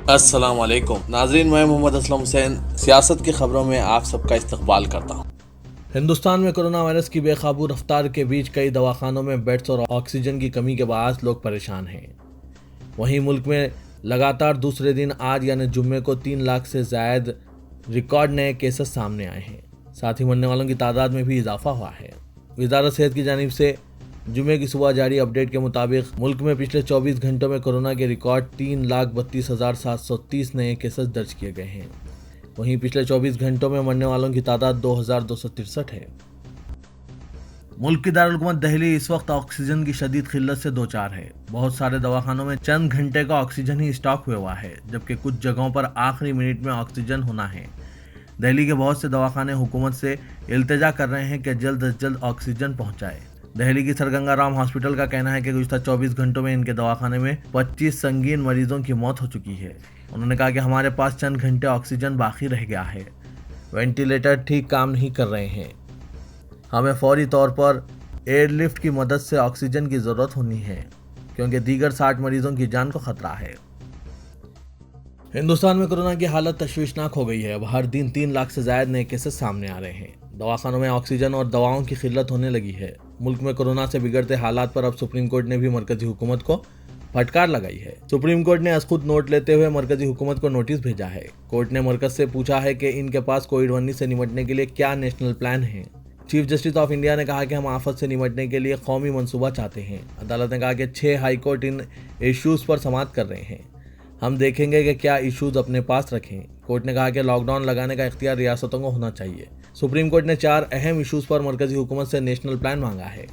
अस्सलाम वालेकुम नाजरीन, मैं मोहम्मद असलम हुसैन सियासत की खबरों में आप सबका इस्तकबाल करता हूँ। हिंदुस्तान में कोरोना वायरस की बेकाबू रफ्तार के बीच कई दवाखानों में बेड्स और ऑक्सीजन की कमी के बायस लोग परेशान हैं। वहीं मुल्क में लगातार दूसरे दिन आज यानी जुम्मे को 3 लाख से जायद रिकॉर्ड नए केसेस सामने आए हैं। साथ ही मरने वालों की तादाद में भी इजाफा हुआ है। वजारत सेहत की जानिब से जुमे की सुबह जारी अपडेट के मुताबिक मुल्क में पिछले 24 घंटों में कोरोना के रिकॉर्ड 3,32,730 नए केसेस दर्ज किए गए हैं। वहीं पिछले 24 घंटों में मरने वालों की तादाद 2,263 है। मुल्क की दारुल-हुकूमत दिल्ली इस वक्त ऑक्सीजन की शदीद किल्लत से दो चार है। बहुत सारे दवाखानों में चंद घंटे का ऑक्सीजन ही स्टॉक हुआ है, जबकि कुछ जगहों पर आखिरी मिनट में ऑक्सीजन होना है। दिल्ली के बहुत से दवाखाने हुकूमत से इल्तिजा कर रहे हैं कि जल्द अज जल्द ऑक्सीजन पहुंचाए। दिल्ली की सर गंगा राम हॉस्पिटल का कहना है कि गुज़िश्ता 24 घंटों में इनके दवाखाने में 25 संगीन मरीजों की मौत हो चुकी है। उन्होंने कहा कि हमारे पास चंद घंटे ऑक्सीजन बाकी रह गया है। वेंटिलेटर ठीक काम नहीं कर रहे हैं। हमें फौरी तौर पर एयरलिफ्ट की मदद से ऑक्सीजन की ज़रूरत होनी है, क्योंकि दीगर 60 मरीजों की जान को खतरा है। हिंदुस्तान में कोरोना की हालत तशवीशनाक हो गई है। अब हर दिन 3 लाख से ज्यादा नए केसेस सामने आ रहे हैं। दवाखानों में ऑक्सीजन और दवाओं की किल्लत होने लगी है। मुल्क में कोरोना से बिगड़ते हालात पर अब सुप्रीम कोर्ट ने भी मरकजी हुकूमत को फटकार लगाई है। सुप्रीम कोर्ट ने खुद नोट लेते हुए मरकजी हुकूमत को नोटिस भेजा है। कोर्ट ने मरकज से पूछा है कि इनके पास कोविड-19 से निपटने के लिए क्या नेशनल प्लान है। चीफ जस्टिस ऑफ इंडिया ने कहा कि हम आफत से निपटने के लिए कौमी मंसूबा चाहते हैं। अदालत ने कहा कि 6 हाई कोर्ट इन इश्यूज पर समाअत कर रहे हैं। हम देखेंगे कि क्या इश्यूज अपने पास रखें। कोर्ट ने कहा कि लॉकडाउन लगाने का इख्तियार रियासतों को होना चाहिए। सुप्रीम कोर्ट ने 4 अहम इश्यूज पर मरकजी हुकूमत से नेशनल प्लान मांगा है।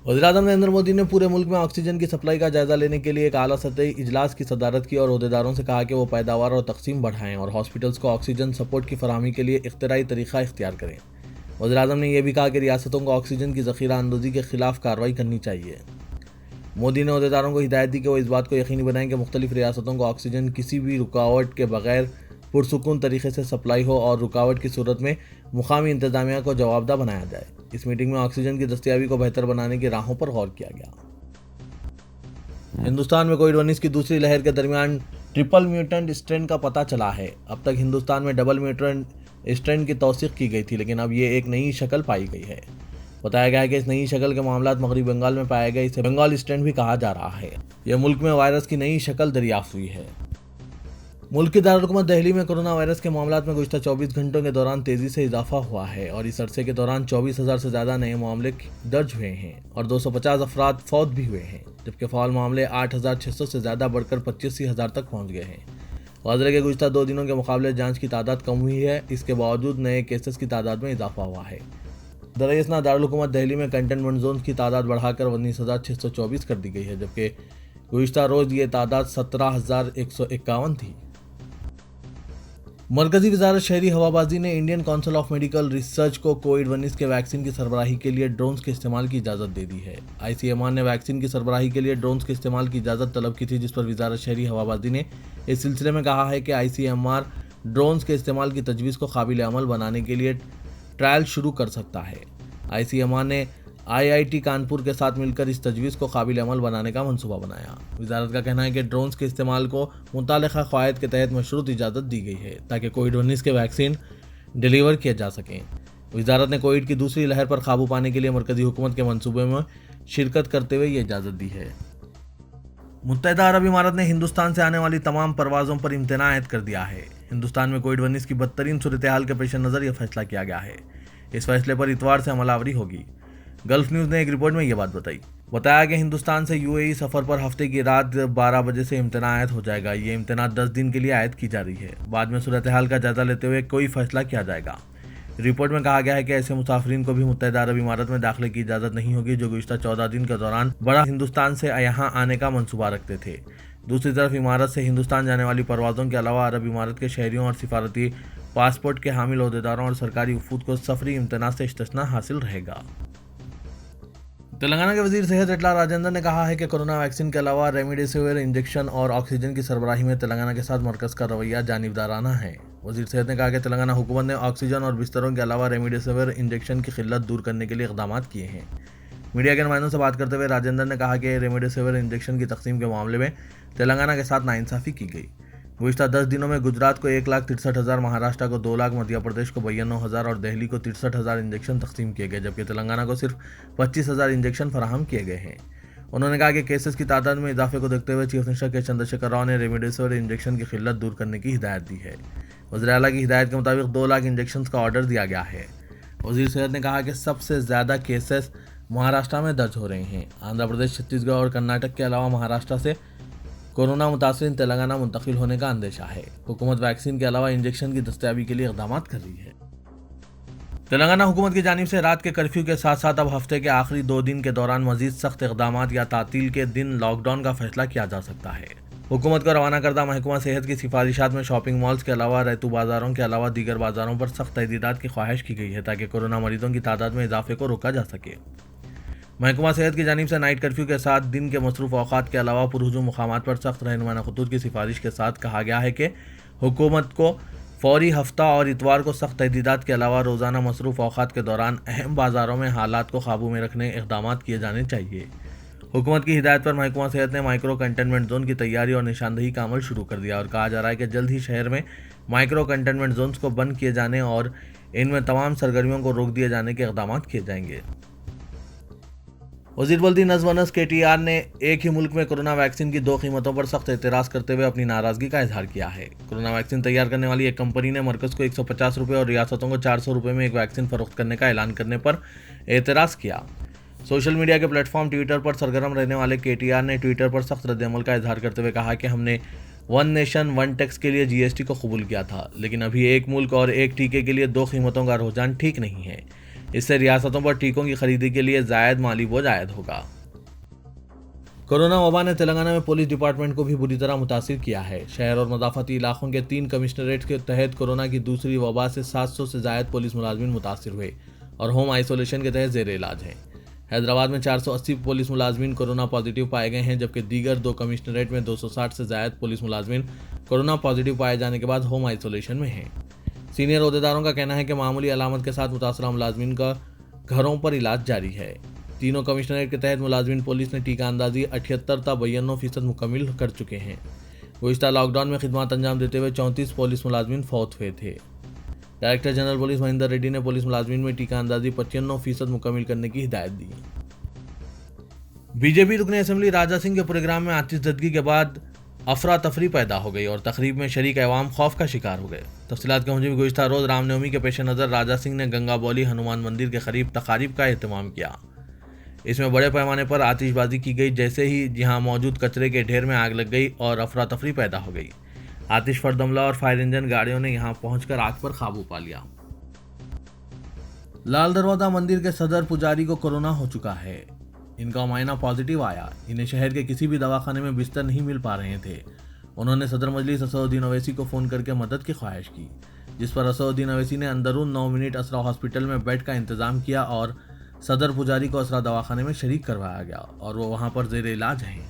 वज़ीर-ए-आज़म नरेंद्र मोदी ने पूरे मुल्क में ऑक्सीजन की सप्लाई का जायजा लेने के लिए एक आला सतही इजलास की सदारत की और ओहदेदारों से कहा कि वो पैदावार और तकसीम बढ़ाएं और हॉस्पिटल्स को ऑक्सीजन सपोर्ट की फराहमी के लिए इख्तिराई तरीका इख्तियार करें। वज़ीर-ए-आज़म ने यह भी कहा कि रियासतों को ऑक्सीजन की ज़ख़ीरा अंदोज़ी के खिलाफ कार्रवाई करनी चाहिए। मोदी ने ओहदेदारों को हिदायत दी कि वो इस बात को यकीनी बनाएं कि मुख्तलिफ रियासतों को ऑक्सीजन किसी भी रुकावट के बगैर पुरसुकून तरीके से सप्लाई हो और रुकावट की सूरत में मुकामी इंतजामिया को जवाबदा बनाया जाए। इस मीटिंग में ऑक्सीजन की दस्तयाबी को बेहतर बनाने की राहों पर गौर किया गया। हिंदुस्तान में कोविड-19 की दूसरी लहर के दरमियान ट्रिपल म्यूटेंट स्ट्रेन का पता चला है। अब तक हिंदुस्तान में डबल म्यूटेंट स्ट्रेन की तौसीक की गई थी, लेकिन अब ये एक नई शक्ल पाई गई है। बताया गया है कि इस नई शक्ल के मामलात मगरबी बंगाल में पाए गए। इसे बंगाल स्ट्रेन भी कहा जा रहा है। यह मुल्क में वायरस की नई शक्ल दरियाफ्त हुई है। मुल्क की दारुल-हुकूमत दिल्ली में कोरोना वायरस के मामलात में गुज़िश्ता 24 घंटों के दौरान तेजी से इजाफा हुआ है और इस अरसे के दौरान 24,000 से ज्यादा नए मामले दर्ज हुए हैं और 250 अफराद फौत भी हुए हैं, जबकि फ़ाल मामले 8,600 से ज्यादा बढ़कर 85,000 तक पहुँच गए हैं। वाज़ेह के गुज़िश्ता 2 दिनों के मुकाबले जांच की तादाद कम हुई है। इसके बावजूद नए केसेस की तादाद में इजाफा हुआ है। दरअसल दारुल-हुकूमत दिल्ली में कंटेनमेंट जोन की तादाद बढ़ाकर 19,624 कर दी गई है, जबकि गुज़िश्ता रोज ये तादाद 17,151 थी। मरकजी वजारत शहरी हवाबाजी ने Indian council of medical research को कोविड-19 के वैक्सीन की सरबराही के लिए ड्रोन्स के इस्तेमाल की इजाज़त दे दी है। ICMR ने वैक्सीन की सरबराही के लिए ड्रोन्स के इस्तेमाल की इजाज़त तलब की थी, जिस पर वजारत शहरी हवाबाजी ने इस सिलसिले में कहा है कि ICMR ड्रोन्स के इस्तेमाल की तजवीज़ को काबिल अमल बनाने के लिए ट्रायल शुरू कर सकता है। ICMR ने IIT कानपुर के साथ मिलकर इस तजवीज़ को काबिल अमल बनाने का मंसूबा बनाया। वजारत का कहना है कि ड्रोन्स के इस्तेमाल को मुतालिका क़वायद के तहत मशरूत इजाज़त दी गई है ताकि कोविड-19 के वैक्सीन डिलीवर किए जा सकें। वजारत ने कोविड की दूसरी लहर पर काबू पाने के लिए मरकजी हुकूमत के मंसूबे में शिरकत करते हुए ये इजाज़त दी है। मुत्तहिदा अरब इमारात ने हिंदुस्तान से आने वाली तमाम परवाज़ों पर इम्तना आयद कर दिया है। हिंदुस्तान में कोविड-19 की बदतरीन सूरत हाल के पेश नज़र यह फैसला किया गया है। इस फैसले पर इतवार से अमलावरी होगी। गल्फ न्यूज़ ने एक रिपोर्ट में यह बात बताया कि हिंदुस्तान से UAE सफ़र पर हफ्ते की रात 12 बजे से इम्तना आयद हो जाएगा। ये इम्तना 10 दिन के लिए आयद की जा रही है। बाद में सूरत हाल का जायजा लेते हुए कोई फैसला किया जाएगा। रिपोर्ट में कहा गया है कि ऐसे मुसाफिरीन को भी मुत्तहिदा अरब इमारात में दाखिले की इजाज़त नहीं होगी जो गुज़िश्ता 14 दिन के दौरान बड़ा हिंदुस्तान से यहाँ आने का मनसूबा रखते थे। दूसरी तरफ इमारत से हिंदुस्तान जाने वाली परवाज़ों के अलावा अरब इमारत के शहरियों और सिफारती पासपोर्ट के हामिल ओहदेदारों और सरकारी वफूद को सफरी इम्तना से इस्तिस्ना हासिल रहेगा। तेलंगाना के वजीर सेहत इटला राजेंद्र ने कहा है कि कोरोना वैक्सीन के अलावा रेमडेसिविर इंजेक्शन और ऑक्सीजन की सरबराही में तेलंगाना के साथ मरकज़ का रवैया जानिबदाराना है। वजीर सेहत ने कहा कि तेलंगाना हुकूमत ने ऑक्सीजन और बिस्तरों के अलावा रेमडेसिविर इंजेक्शन की किल्लत दूर करने के लिए इक़दाम किए हैं। मीडिया के नुमाइंदों से बात करते हुए राजेंद्र ने कहा कि रेमडेसिविर इंजेक्शन की तकसीम के मामले में तेलंगाना के साथ नाइंसाफ़ी की गई। गुज़िश्ता 10 दिनों में गुजरात को 1,63,000, महाराष्ट्र को 2 लाख, मध्य प्रदेश को 92,000 और दिल्ली को 63,000 इंजेक्शन तकसीम किए गए, जबकि तेलंगाना को सिर्फ 25,000 इंजेक्शन फराहम किए गए हैं। उन्होंने कहा कि केसेस की तादाद में इजाफे को देखते हुए चीफ मिनिस्टर के चंद्रशेखर राव ने रेमडेसिविर इंजेक्शन की किल्लत दूर करने की हिदायत दी है। वज़ीर आला की हिदायत के मुताबिक 2 लाख इंजेक्शन का ऑर्डर दिया गया है। वज़ीर सेहत ने कहा कि सबसे ज़्यादा केसेस महाराष्ट्र में दर्ज हो रहे हैं। आंध्र प्रदेश, छत्तीसगढ़ और कर्नाटक के अलावा महाराष्ट्र से कोरोना मुतासिर तेलंगाना मुंतकिल होने का अंदेशा है। हुकूमत वैक्सीन के अलावा इंजेक्शन की दस्तयाबी के लिए इक़दाम कर रही है। तेलंगाना हुकूमत की जानिब से रात के कर्फ्यू के साथ साथ अब हफ्ते के आखिरी 2 दिन के दौरान मजीद सख्त इक़दाम या तातील के दिन लॉकडाउन का फैसला किया जा सकता है। हुकूमत को रवाना करदा महकमा सेहत की सिफारिशात में शॉपिंग मॉल्स के अलावा रैतू बाज़ारों के अलावा दीगर बाज़ारों पर सख्त तहदीदात की ख्वाहिश की गई है ताकि कोरोना मरीजों की तादाद में इजाफे को रोका जा सके। महकमा सेहत की जानिब से नाइट कर्फ्यू के साथ दिन के मसरूफ़ औक़ात के अलावा पुरहुजूम मुक़ामात पर सख्त रहनुमाना ख़ुतूत की सिफारिश के साथ कहा गया है कि हुकूमत को फौरी हफ्ता और इतवार को सख्त तहदीदात के अलावा रोज़ाना मसरूफ़ औक़ात के दौरान अहम बाज़ारों में हालात को काबू में रखने इक़दाम किए जाने चाहिए। हुकूमत की हिदायत पर महकमा सेहत ने माइक्रो कंटेनमेंट जोन की तैयारी और निशानदही का अमल शुरू कर दिया और कहा जा रहा है कि जल्द ही शहर में माइक्रो कंटेनमेंट जोन्स को बंद किए जाने और इनमें तमाम सरगर्मियों को रोक दिए जाने के इक़दाम किए जाएंगे। वज़ीर बल्दी नज़्म व नस्क KTR ने एक ही मुल्क में कोरोना वैक्सीन की 2 कीमतों पर सख्त एतराज़ करते हुए अपनी नाराज़गी का इजहार किया है। कोरोना वैक्सीन तैयार करने वाली एक कंपनी ने मरकज़ को 150 रुपये और रियासतों को 400 रुपये में एक वैक्सीन फ़रोख्त करने का ऐलान करने पर एतराज़ किया। सोशल मीडिया के प्लेटफॉर्म ट्विटर पर सरगर्म रहने वाले KTR ने ट्विटर पर सख्त रद्दअमल का इजहार करते हुए कहा कि हमने 1 नेशन 1 टैक्स के लिए GST को कबूल किया था, लेकिन अभी एक मुल्क और एक टीके के लिए 2 कीमतों का रुझान ठीक नहीं है। इससे रियासतों पर टीकों की खरीदी के लिए जायद माली बोझ आयद होगा। कोरोना वबा ने तेलंगाना में पुलिस डिपार्टमेंट को भी बुरी तरह मुतासिर किया है। शहर और मदाफती इलाकों के 3 कमिश्नरेट के तहत कोरोना की दूसरी वबा से 700 से ज़ायद पुलिस मुलाजमीन मुतासिर हुए और होम आइसोलेशन के तहत ज़ेर इलाज हैं। हैदराबाद में 480 पुलिस मुलाजमीन कोरोना पॉजिटिव पाए गए हैं, जबकि दीगर 2 कमिश्नरेट में 260 से ज़ायद पुलिस मुलाजमीन कोरोना पॉजिटिव पाए जाने के बाद होम आइसोलेशन में हैं। सीनियर ओहदेदारों का कहना है कि मामूली अलामत के साथ मुतासरा मुलाजमीन का घरों पर इलाज जारी है। तीनों कमिश्नरेट के तहत मुलाजमीन पुलिस ने टीका अंदाजी 78 ता 92% मुकम्मिल कर चुके हैं। गुज़िश्ता लॉकडाउन में खिदमत अंजाम देते हुए 34 पुलिस मुलाजमीन फौत हुए थे। Director general police Mahendra Reddy ने पुलिस मुलाजमीन में टीका अंदाजी 95% मुकम्मिल करने की हिदायत दी। बीजेपी रुकने असेंबली राजा सिंह के प्रोग्राम में आतिशज़दगी के बाद अफरा तफरी पैदा हो गई और तकरीब में शरीक अवाम खौफ का शिकार हो गए। तफसीलात के मुताबिक गुज़िश्ता रोज़ रामनवमी के पेश नज़र राजा सिंह ने गंगा बौली हनुमान मंदिर के करीब तकारीब का एहतमाम किया। इसमें बड़े पैमाने पर आतिशबाजी की गई, जैसे ही जहां मौजूद कचरे के ढेर में आग लग गई और अफरा तफरी पैदा हो गई। आतिश फर्दमला और फायर इंजन गाड़ियों ने यहां पहुंचकर आग पर काबू पा लिया। लाल दरवाजा मंदिर के सदर पुजारी को कोरोना हो चुका है। इनका मायना पॉजिटिव आया। इन्हें शहर के किसी भी दवाखाने में बिस्तर नहीं मिल पा रहे थे। उन्होंने सदर मजलिस असदुद्दीन अवैसी को फ़ोन करके मदद की ख्वाहिश की, जिस पर असदुद्दीन अवैसी ने अंदरून 9 मिनट असरा हॉस्पिटल में बेड का इंतज़ाम किया और सदर पुजारी को असरा दवाखाने में शरीक करवाया गया और वो वहां पर ज़ेर इलाज हैं।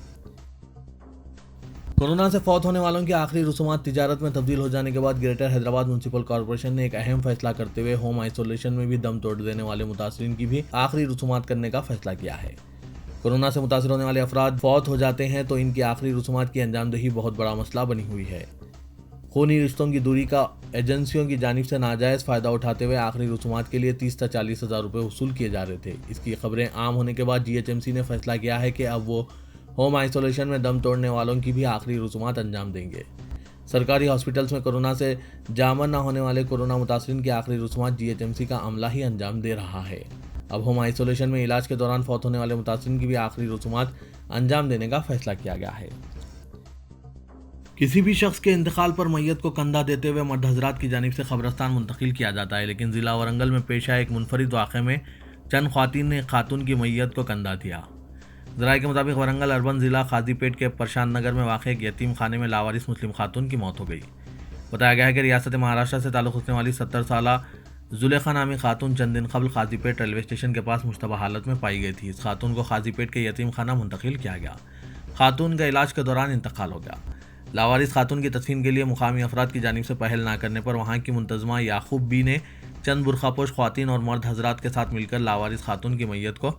कोरोना से फौत होने वालों की आखिरी रसूमात तिजारत में तब्दील हो जाने के बाद ग्रेटर हैदराबाद म्यूनसिपल कॉरपोरेशन ने एक अहम फैसला करते हुए होम आइसोलेशन में भी दम तोड़ देने वाले मुतासरीन की भी आखिरी रसूमात करने का फैसला किया है। कोरोना से मुतासर होने वाले अफराद फौत हो जाते हैं तो इनकी आखिरी रसूमात की अंजामदही बहुत बड़ा मसला बनी हुई है। खूनी रिश्तों की दूरी का एजेंसियों की जानिब से नाजायज़ फ़ायदा उठाते हुए आखिरी रसूमात के लिए 30 से 40 हज़ार रुपये वसूल किए जा रहे थे। इसकी खबरें आम होने के बाद GHMC ने फैसला किया है कि अब वो होम आइसोलेशन में दम तोड़ने वालों की भी आखिरी रसूमात अंजाम देंगे। सरकारी हॉस्पिटल्स में कोरोना से जामर न होने वाले कोरोना मुतासरीन की आखिरी रसूमात GHMC का अमला ही अंजाम दे रहा है। अब होम आइसोलेशन में इलाज के दौरान फौत होने वाले मुतासरीन की भी आखिरी रसूमात अंजाम देने का फैसला किया गया है। किसी भी शख्स के इंतकाल पर मैयत को कंधा देते हुए मर्द हजरात की जानिब से कब्रस्तान मुंतकिल किया जाता है, लेकिन ज़िला वरंगल में पेश आए एक मुनफरिद वाक़े में चंद ख्वातीन ने खातून की मैयत को कंधा दिया। ज़राए के मुताबिक वरंगल अर्बन ज़िला खाजीपेट के प्रशांत नगर में वाक़ एक यतीम खाने में लावारिस मुस्लिम खातून की मौत हो गई। बताया गया है कि रियासत महाराष्ट्र से ताल्लुक़ रखने वाली 70 साला जुलेखा नामी खातून चंद दिन कबल खाजीपेट रेलवे स्टेशन के पास मुश्तबा हालत में पाई गई थी। इस खातून को खाजीपेट के यतीम खाना मुंतकिल किया गया। खातून का इलाज के दौरान इंतकाल हो गया। लावारिस खातून की तदफीन के लिए मुकामी अफराद की जानिब से पहल ना करने पर वहाँ की मुंतज़मा याकूब बी ने चंद बुरखापोश ख्वातीन और मर्द हजरात के साथ मिलकर लावारिस खातून की मैयत को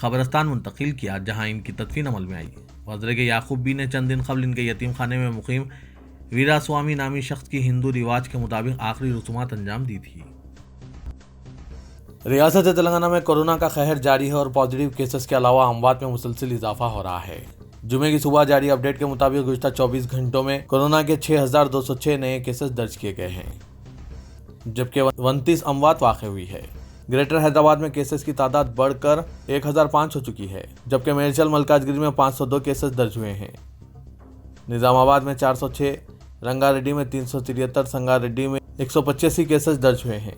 कब्रिस्तान मुंतकिल किया जहां इनकी तदफीन अमल में आई। हज़रत याकूब बी ने चंद दिन कबल इनके यतीम खाने में मुकीम वीरास्वामी नामी शख्स की हिंदू रिवाज के मुताबिक आखिरी रसूमात अंजाम दी थी। रियासत तेलंगाना में कोरोना का कहर जारी है और पॉजिटिव केसेस के अलावा अमवात में मुसलसल इजाफा हो रहा है। जुमे की सुबह जारी अपडेट के मुताबिक गुज़श्ता 24 घंटों में कोरोना के 6,206 नए केसेस दर्ज किए गए हैं, जबकि 29 अमवात वाक़ हुई है। ग्रेटर हैदराबाद में केसेस की तादाद बढ़कर 1,005 हो चुकी है, जबकि मेरचल मलकाजगिरी में 502 केसेस दर्ज हुए हैं। निज़ामाबाद में 406, रंगारेड्डी में 373, संगारेड्डी में 185 केसेस दर्ज हुए हैं।